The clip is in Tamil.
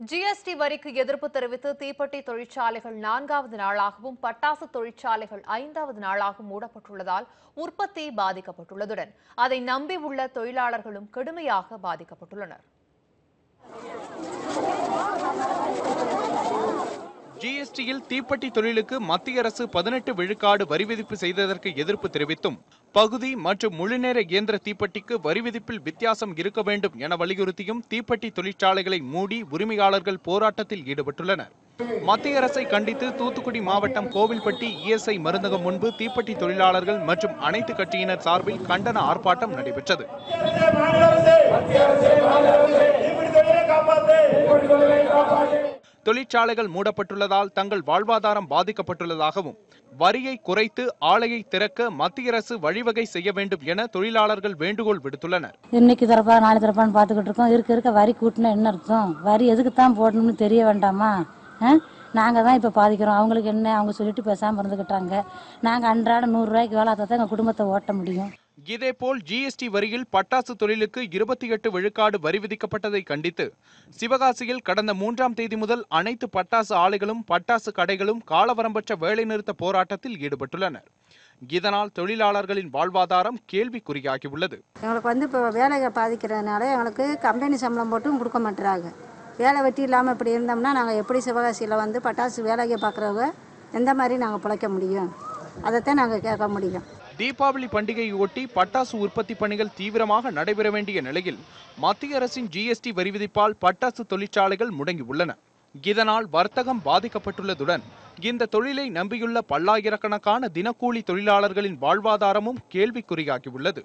ஜிஎஸ்டி வரிக்கு எதிர்ப்பு தெரிவித்து தீப்பெட்டி தொழிற்சாலைகள் 4வது நாளாகவும் பட்டாசு தொழிற்சாலைகள் 5வது நாளாகவும் மூடப்பட்டுள்ளதால் உற்பத்தி பாதிக்கப்பட்டுள்ளதுடன் அதை நம்பியுள்ள தொழிலாளர்களும் கடுமையாக பாதிக்கப்பட்டுள்ளனர். ஜிஎஸ்டியில் தீப்பெட்டி தொழிலுக்கு மத்திய அரசு 18 விழுக்காடு வரி விதிப்பு செய்ததற்கு எதிர்ப்பு தெரிவித்தும் பகுதி மற்றும் முழுநேர இயந்திர தீப்பெட்டிக்கு வரி விதிப்பில் வித்தியாசம் இருக்க வேண்டும் என வலியுறுத்தியும் தீப்பெட்டி தொழிற்சாலைகளை மூடி உரிமையாளர்கள் போராட்டத்தில் ஈடுபட்டுள்ளனர். மத்திய அரசை கண்டித்து தூத்துக்குடி மாவட்டம் கோவில்பட்டி இஎஸ்ஐ மருந்தகம் முன்பு தீப்பெட்டி தொழிலாளர்கள் மற்றும் அனைத்து கட்சியினர் சார்பில் கண்டன ஆர்ப்பாட்டம் நடைபெற்றது. தொழிற்சாலைகள் மூடப்பட்டுள்ளதால் தங்கள் வாழ்வாதாரம் பாதிக்கப்பட்டுள்ளதாகவும் வரியை குறைத்து ஆலையை திறக்க மத்திய அரசு வழிவகை செய்ய வேண்டும் என தொழிலாளர்கள் வேண்டுகோள் விடுத்துள்ளனர். இன்னைக்கு தரப்பா நாளை தரப்பான்னு பார்த்துக்கிட்டு இருக்கோம். இருக்க வரி கூட்டினா என்ன அர்த்தம்? வரி எதுக்குத்தான் போடணும்னு தெரிய வேண்டாமா? நாங்க தான் இப்ப பாதிக்கிறோம். அவங்களுக்கு என்ன? அவங்க சொல்லிட்டு பேசாம இருந்துகிட்டாங்க. நாங்க அன்றாட 100 ரூபாய்க்கு வேலை தான் எங்க குடும்பத்தை ஓட்ட முடியும். இதேபோல் ஜிஎஸ்டி வரியில் பட்டாசு தொழிலுக்கு 28 விழுக்காடு வரி விதிக்கப்பட்டதை கண்டித்து சிவகாசியில் கடந்த 3ஆம் தேதி முதல் அனைத்து பட்டாசு ஆலைகளும் பட்டாசு கடைகளும் காலவரம்பற்ற வேலைநிறுத்த போராட்டத்தில் ஈடுபட்டுள்ளனர். இதனால் தொழிலாளர்களின் வாழ்வாதாரம் கேள்விக்குறியாகியுள்ளது. எங்களுக்கு இப்போ வேலையை பாதிக்கிறதுனால எங்களுக்கு கம்பெனி சம்பளம் போட்டும் கொடுக்க மாட்டுறாங்க. வேலை வெட்டி இல்லாமல் இப்படி இருந்தோம்னா நாங்கள் எப்படி சிவகாசியில் பட்டாசு வேலையை பார்க்குறவங்க எந்த மாதிரி நாங்கள் பிழைக்க முடியும்? அதைத்தான் நாங்கள் கேட்க முடியும். தீபாவளி பண்டிகையொட்டி பட்டாசு உற்பத்தி பணிகள் தீவிரமாக நடைபெற வேண்டிய நிலையில் மத்திய அரசின் ஜிஎஸ்டி வரி விதிப்பால் பட்டாசு தொழிற்சாலைகள் முடங்கியுள்ளன. இதனால் வர்த்தகம் பாதிக்கப்பட்டுள்ளதுடன் இந்த தொழிலை நம்பியுள்ள பல்லாயிரக்கணக்கான தினக்கூலி தொழிலாளர்களின் வாழ்வாதாரமும் கேள்விக்குறியாகியுள்ளது.